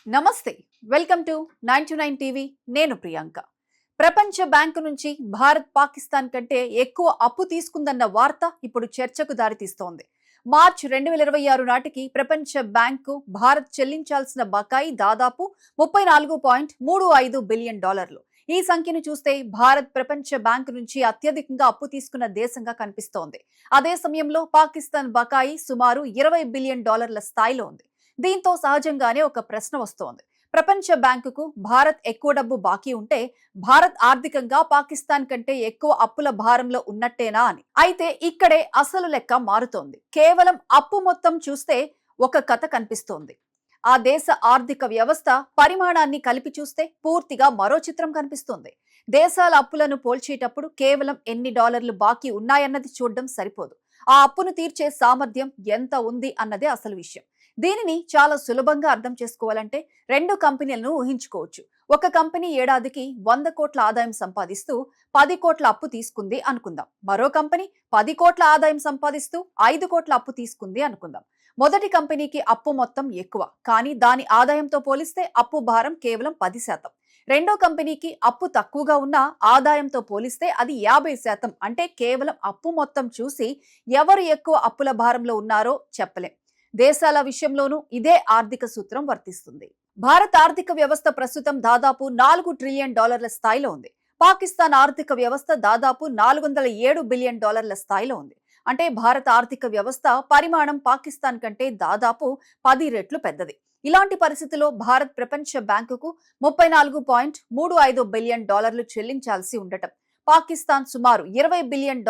నమస్తే. Welcome to 929 TV. నేను ప్రియాంక. ప్రపంచ బ్యాంకు నుంచి భారత్ పాకిస్తాన్ కంటే ఎక్కువ అప్పు తీసుకుందన్న వార్త ఇప్పుడు చర్చకు దారితీస్తోంది. మార్చి 2026 నాటికి ప్రపంచ బ్యాంకు భారత్ చెల్లించాల్సిన బకాయి దాదాపు $34.35 బిలియన్. ఈ సంఖ్యను చూస్తే భారత్ ప్రపంచ బ్యాంకు నుంచి అత్యధికంగా అప్పు తీసుకున్న దేశంగా కనిపిస్తోంది. అదే సమయంలో పాకిస్తాన్ బకాయి సుమారు $20 బిలియన్ స్థాయిలో ఉంది. దీంతో సహజంగానే ఒక ప్రశ్న వస్తోంది. ప్రపంచ బ్యాంకుకు భారత్ ఎక్కువ డబ్బు బాకీ ఉంటే భారత్ ఆర్థికంగా పాకిస్తాన్ కంటే ఎక్కువ అప్పుల భారంలో ఉన్నట్టేనా అని. అయితే ఇక్కడే అసలు లెక్క మారుతోంది. కేవలం అప్పు మొత్తం చూస్తే ఒక కథ కనిపిస్తోంది. ఆ దేశ ఆర్థిక వ్యవస్థ పరిమాణాన్ని కలిపి చూస్తే పూర్తిగా మరో చిత్రం కనిపిస్తుంది. దేశాల అప్పులను పోల్చేటప్పుడు కేవలం ఎన్ని డాలర్లు బాకీ ఉన్నాయన్నది చూడడం సరిపోదు. ఆ అప్పును తీర్చే సామర్థ్యం ఎంత ఉంది అన్నదే అసలు విషయం. దీనిని చాలా సులభంగా అర్థం చేసుకోవాలంటే రెండు కంపెనీలను ఊహించుకోవచ్చు. ఒక కంపెనీ ఏడాదికి 100 కోట్ల ఆదాయం సంపాదిస్తూ 10 కోట్ల అప్పు తీసుకుంది అనుకుందాం. మరో కంపెనీ 10 కోట్ల ఆదాయం సంపాదిస్తూ 5 కోట్ల అప్పు తీసుకుంది అనుకుందాం. మొదటి కంపెనీకి అప్పు మొత్తం ఎక్కువ, కానీ దాని ఆదాయంతో పోలిస్తే అప్పు భారం కేవలం 10%. రెండో కంపెనీకి అప్పు తక్కువగా ఉన్న ఆదాయంతో పోలిస్తే అది 50%. అంటే కేవలం అప్పు మొత్తం చూసి ఎవరు ఎక్కువ అప్పుల భారంలో ఉన్నారో చెప్పలేం. దేశాల విషయంలోనూ ఇదే ఆర్థిక సూత్రం వర్తిస్తుంది. భారత ఆర్థిక వ్యవస్థ ప్రస్తుతం దాదాపు $4 ట్రిలియన్ స్థాయిలో ఉంది. పాకిస్తాన్ ఆర్థిక వ్యవస్థ దాదాపు $407 బిలియన్ స్థాయిలో ఉంది. అంటే భారత ఆర్థిక వ్యవస్థ పరిమాణం పాకిస్తాన్ కంటే దాదాపు 10 రెట్లు పెద్దది. ఇలాంటి పరిస్థితిలో భారత్ ప్రపంచ బ్యాంకుకు $34.35 బిలియన్ చెల్లించాల్సి ఉండటం, పాకిస్తాన్ సుమారు $20 బిలియన్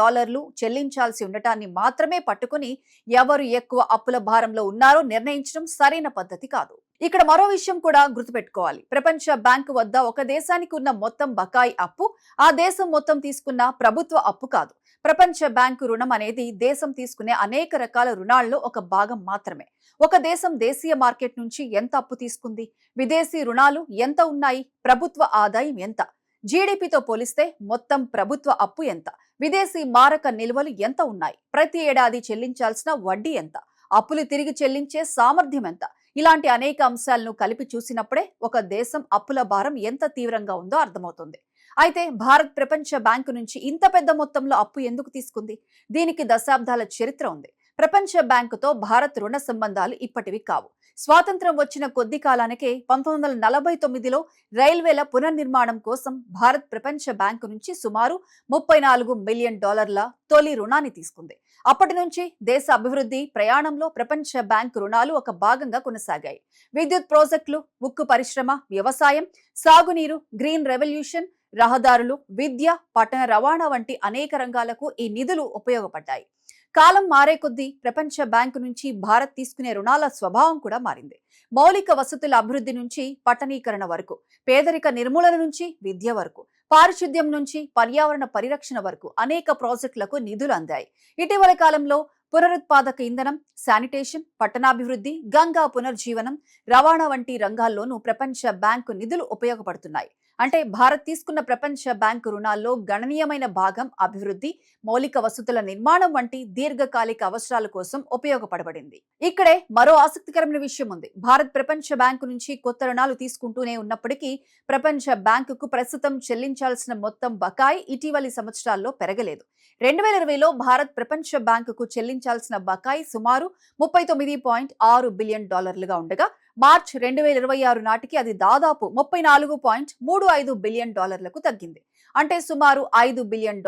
చెల్లించాల్సి ఉండటాన్ని మాత్రమే పట్టుకుని ఎవరు ఎక్కువ అప్పుల భారంలో ఉన్నారో నిర్ణయించడం సరైన పద్ధతి కాదు. ఇక్కడ మరో విషయం కూడా గుర్తుపెట్టుకోవాలి. ప్రపంచ బ్యాంకు వద్ద ఒక దేశానికి ఉన్న మొత్తం బకాయి అప్పు ఆ దేశం మొత్తం తీసుకున్న ప్రభుత్వ అప్పు కాదు. ప్రపంచ బ్యాంకు రుణం అనేది దేశం తీసుకునే అనేక రకాల రుణాల్లో ఒక భాగం మాత్రమే. ఒక దేశం దేశీయ మార్కెట్ నుంచి ఎంత అప్పు తీసుకుంది, విదేశీ రుణాలు ఎంత ఉన్నాయి, ప్రభుత్వ ఆదాయం ఎంత, జీడీపీతో పోలిస్తే మొత్తం ప్రభుత్వ అప్పు ఎంత, విదేశీ మారక నిల్వలు ఎంత ఉన్నాయి, ప్రతి ఏడాది చెల్లించాల్సిన వడ్డీ ఎంత, అప్పులు తిరిగి చెల్లించే సామర్థ్యం ఎంత, ఇలాంటి అనేక అంశాలను కలిపి చూసినప్పుడే ఒక దేశం అప్పుల భారం ఎంత తీవ్రంగా ఉందో అర్థమవుతుంది. అయితే భారత్ ప్రపంచ బ్యాంకు నుంచి ఇంత పెద్ద మొత్తంలో అప్పు ఎందుకు తీసుకుంది? దీనికి దశాబ్దాల చరిత్ర ఉంది. ప్రపంచ బ్యాంకుతో భారత్ రుణ సంబంధాలు ఇప్పటివి కావు. స్వాతంత్రం వచ్చిన కొద్ది కాలానికే 1949లో రైల్వేల పునర్నిర్మాణం కోసం భారత్ ప్రపంచ బ్యాంకు నుంచి సుమారు $34 మిలియన్ తొలి రుణాన్ని తీసుకుంది. అప్పటి నుంచి దేశ అభివృద్ధి ప్రయాణంలో ప్రపంచ బ్యాంకు రుణాలు ఒక భాగంగా కొనసాగాయి. విద్యుత్ ప్రాజెక్టులు, ఉక్కు పరిశ్రమ, వ్యవసాయం, సాగునీరు, గ్రీన్ రెవల్యూషన్, రహదారులు, విద్య, పట్టణ రవాణా వంటి అనేక రంగాలకు ఈ నిధులు ఉపయోగపడ్డాయి. కాలం మారే కొద్దీ ప్రపంచ బ్యాంకు నుంచి భారత్ తీసుకునే రుణాల స్వభావం కూడా మారింది. మౌలిక వసతుల అభివృద్ధి నుంచి పట్టణీకరణ వరకు, పేదరిక నిర్మూలన నుంచి విద్య వరకు, పారిశుద్ధ్యం నుంచి పర్యావరణ పరిరక్షణ వరకు అనేక ప్రాజెక్టులకు నిధులు అందాయి. ఇటీవల కాలంలో పునరుత్పాదక ఇంధనం, శానిటేషన్, పట్టణాభివృద్ధి, గంగా పునర్జీవనం, రవాణా వంటి రంగాల్లోనూ ప్రపంచ బ్యాంకు నిధులు ఉపయోగపడుతున్నాయి. అంటే భారత్ తీసుకున్న ప్రపంచ బ్యాంకు రుణాల్లో గణనీయమైన భాగం అభివృద్ధి, మౌలిక వసతుల నిర్మాణం వంటి దీర్ఘకాలిక అవసరాల కోసం ఉపయోగపడబడింది. ఇక్కడే మరో ఆసక్తికరమైన విషయం ఉంది. భారత్ ప్రపంచ బ్యాంకు నుంచి కొత్త రుణాలు తీసుకుంటూనే ఉన్నప్పటికీ ప్రపంచ బ్యాంకుకు ప్రస్తుతం చెల్లించాల్సిన మొత్తం బకాయి ఇటీవలి సంవత్సరాల్లో పెరగలేదు. 2020లో భారత్ ప్రపంచ బ్యాంకుకు చెల్లించాల్సిన బకాయి సుమారు $39.6 బిలియన్ ఉండగా మార్చి 2026 నాటికి అది దాదాపు $34.35 బిలియన్ తగ్గింది. అంటే సుమారు $5 బిలియన్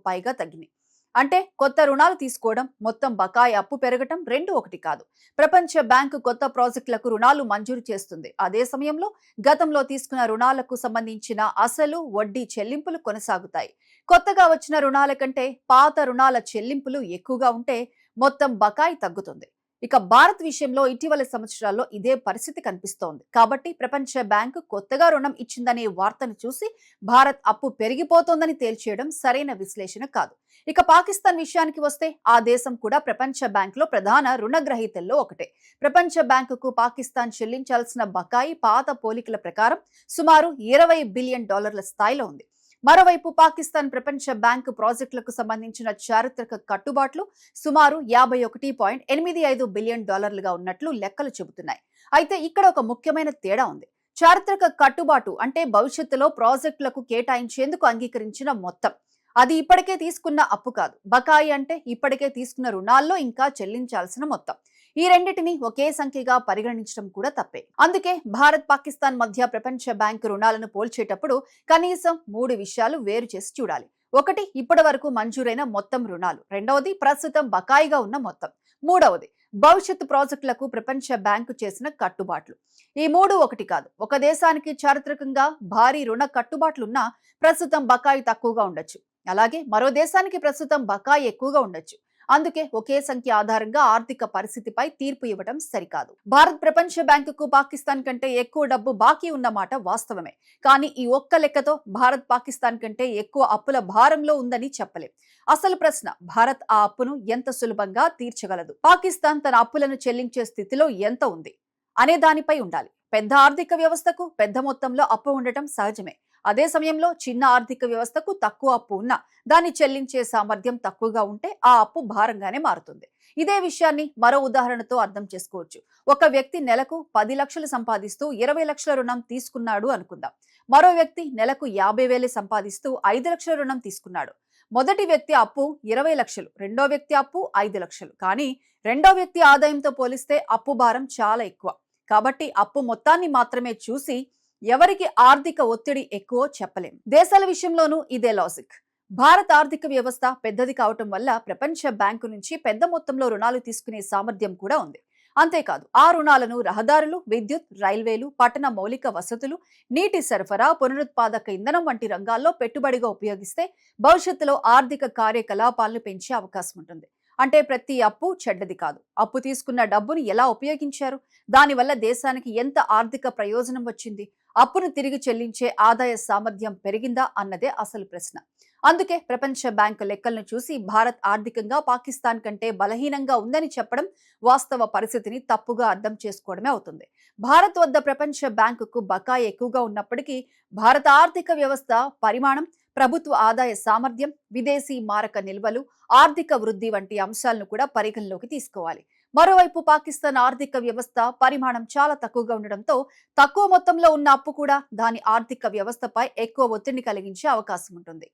పైగా తగ్గింది. అంటే కొత్త రుణాలు తీసుకోవడం, మొత్తం బకాయి అప్పు పెరగటం రెండు ఒకటి కాదు. ప్రపంచ బ్యాంకు కొత్త ప్రాజెక్టులకు రుణాలు మంజూరు చేస్తుంది. అదే సమయంలో గతంలో తీసుకున్న రుణాలకు సంబంధించిన అసలు, వడ్డీ చెల్లింపులు కొనసాగుతాయి. కొత్తగా వచ్చిన రుణాల కంటే పాత రుణాల చెల్లింపులు ఎక్కువగా ఉంటే మొత్తం బకాయి తగ్గుతుంది. ఇక భారత్ విషయంలో ఇటీవల సంవత్సరాల్లో ఇదే పరిస్థితి కనిపిస్తోంది. కాబట్టి ప్రపంచ బ్యాంకు కొత్తగా రుణం ఇచ్చిందనే వార్తను చూసి భారత్ అప్పు పెరిగిపోతోందని తేల్చేయడం సరైన విశ్లేషణ కాదు. ఇక పాకిస్తాన్ విషయానికి వస్తే ఆ దేశం కూడా ప్రపంచ బ్యాంకులో ప్రధాన రుణగ్రహీతల్లో ఒకటే. ప్రపంచ బ్యాంకుకు పాకిస్తాన్ చెల్లించాల్సిన బకాయి పాత పోలికల ప్రకారం సుమారు $20 బిలియన్ స్థాయిలో ఉంది. మరోవైపు పాకిస్తాన్ ప్రపంచ బ్యాంకు ప్రాజెక్టులకు సంబంధించిన చారిత్రక కట్టుబాట్లు సుమారు 51.85 బిలియన్ డాలర్లుగా ఉన్నట్లు లెక్కలు చెబుతున్నాయి. అయితే ఇక్కడ ఒక ముఖ్యమైన తేడా ఉంది. చారిత్రక కట్టుబాటు అంటే భవిష్యత్తులో ప్రాజెక్టులకు కేటాయించేందుకు అంగీకరించిన మొత్తం. అది ఇప్పటికే తీసుకున్న అప్పు కాదు. బకాయి అంటే ఇప్పటికే తీసుకున్న రుణాల్లో ఇంకా చెల్లించాల్సిన మొత్తం. ఈ రెండింటిని ఒకే సంఖ్యగా పరిగణించడం కూడా తప్పే. అందుకే భారత్ పాకిస్తాన్ మధ్య ప్రపంచ బ్యాంకు రుణాలను పోల్చేటప్పుడు కనీసం 3 విషయాలు వేరు చేసి చూడాలి. ఒకటి, ఇప్పటి వరకు మంజూరైన మొత్తం రుణాలు. రెండవది, ప్రస్తుతం బకాయిగా ఉన్న మొత్తం. మూడవది, భవిష్యత్తు ప్రాజెక్టులకు ప్రపంచ బ్యాంకు చేసిన కట్టుబాట్లు. ఈ మూడు ఒకటి కాదు. ఒక దేశానికి చారిత్రకంగా భారీ రుణ కట్టుబాట్లున్నా ప్రస్తుతం బకాయి తక్కువగా ఉండొచ్చు. అలాగే మరో దేశానికి ప్రస్తుతం బకాయి ఎక్కువగా ఉండొచ్చు. అందుకే ఒకే సంఖ్య ఆధారంగా ఆర్థిక పరిస్థితిపై తీర్పు ఇవ్వడం సరికాదు. భారత్ ప్రపంచ బ్యాంకుకు పాకిస్తాన్ కంటే ఎక్కువ డబ్బు బాకీ ఉన్నమాట వాస్తవమే. కానీ ఈ ఒక్క లెక్కతో భారత్ పాకిస్తాన్ కంటే ఎక్కువ అప్పుల భారంలో ఉందని చెప్పలేం. అసలు ప్రశ్న, భారత్ ఆ అప్పును ఎంత సులభంగా తీర్చగలదు, పాకిస్తాన్ తన అప్పులను చెల్లించే స్థితిలో ఎంత ఉంది అనే దానిపై ఉండాలి. పెద్ద ఆర్థిక వ్యవస్థకు పెద్ద మొత్తంలో అప్పు ఉండటం సహజమే. అదే సమయంలో చిన్న ఆర్థిక వ్యవస్థకు తక్కువ అప్పు ఉన్నా దాన్ని చెల్లించే సామర్థ్యం తక్కువగా ఉంటే ఆ అప్పు భారంగానే మారుతుంది. ఇదే విషయాన్ని మరో ఉదాహరణతో అర్థం చేసుకోవచ్చు. ఒక వ్యక్తి నెలకు 10 లక్షలు సంపాదిస్తూ 20 లక్షల రుణం తీసుకున్నాడు అనుకుందాం. మరో వ్యక్తి నెలకు 50,000 సంపాదిస్తూ 5 లక్షల రుణం తీసుకున్నాడు. మొదటి వ్యక్తి అప్పు 20 లక్షలు, రెండో వ్యక్తి అప్పు 5 లక్షలు. కానీ రెండో వ్యక్తి ఆదాయంతో పోలిస్తే అప్పు భారం చాలా ఎక్కువ. కాబట్టి అప్పు మొత్తాన్ని మాత్రమే చూసి ఎవరికి ఆర్థిక ఒత్తిడి ఎక్కువో చెప్పలేం. దేశాల విషయంలోనూ ఇదే లాజిక్. భారత ఆర్థిక వ్యవస్థ పెద్దది కావటం వల్ల ప్రపంచ బ్యాంకు నుంచి పెద్ద మొత్తంలో రుణాలు తీసుకునే సామర్థ్యం కూడా ఉంది. అంతేకాదు, ఆ రుణాలను రహదారులు, విద్యుత్, రైల్వేలు, పట్టణ మౌలిక వసతులు, నీటి సరఫరా, పునరుత్పాదక ఇంధనం వంటి రంగాల్లో పెట్టుబడిగా ఉపయోగిస్తే భవిష్యత్తులో ఆర్థిక కార్యకలాపాలను పెంచే అవకాశం ఉంటుంది. అంటే ప్రతి అప్పు చెడ్డది కాదు. అప్పు తీసుకున్న డబ్బును ఎలా ఉపయోగించారు, దానివల్ల దేశానికి ఎంత ఆర్థిక ప్రయోజనం వచ్చింది, అప్పును తిరిగి చెల్లించే ఆదాయ సామర్థ్యం పెరిగిందా అన్నదే అసలు ప్రశ్న. అందుకే ప్రపంచ బ్యాంకు లెక్కలను చూసి భారత్ ఆర్థికంగా పాకిస్తాన్ కంటే బలహీనంగా ఉందని చెప్పడం వాస్తవ పరిస్థితిని తప్పుగా అర్థం చేసుకోవడమే అవుతుంది. భారత్ వద్ద ప్రపంచ బ్యాంకుకు బకాయి ఎక్కువగా ఉన్నప్పటికీ భారత ఆర్థిక వ్యవస్థ పరిమాణం, ప్రభుత్వ ఆదాయ సామర్థ్యం, విదేశీ మారక నిల్వలు, ఆర్థిక వృద్ధి వంటి అంశాలను కూడా పరిగణలోకి తీసుకోవాలి. మరోవైపు పాకిస్తాన్ ఆర్థిక వ్యవస్థ పరిమాణం చాలా తక్కువగా ఉండడంతో తక్కువ మొత్తంలో ఉన్న అప్పు కూడా దాని ఆర్థిక వ్యవస్థపై ఎక్కువ ఒత్తిడిని కలిగించే అవకాశం ఉంటుంది.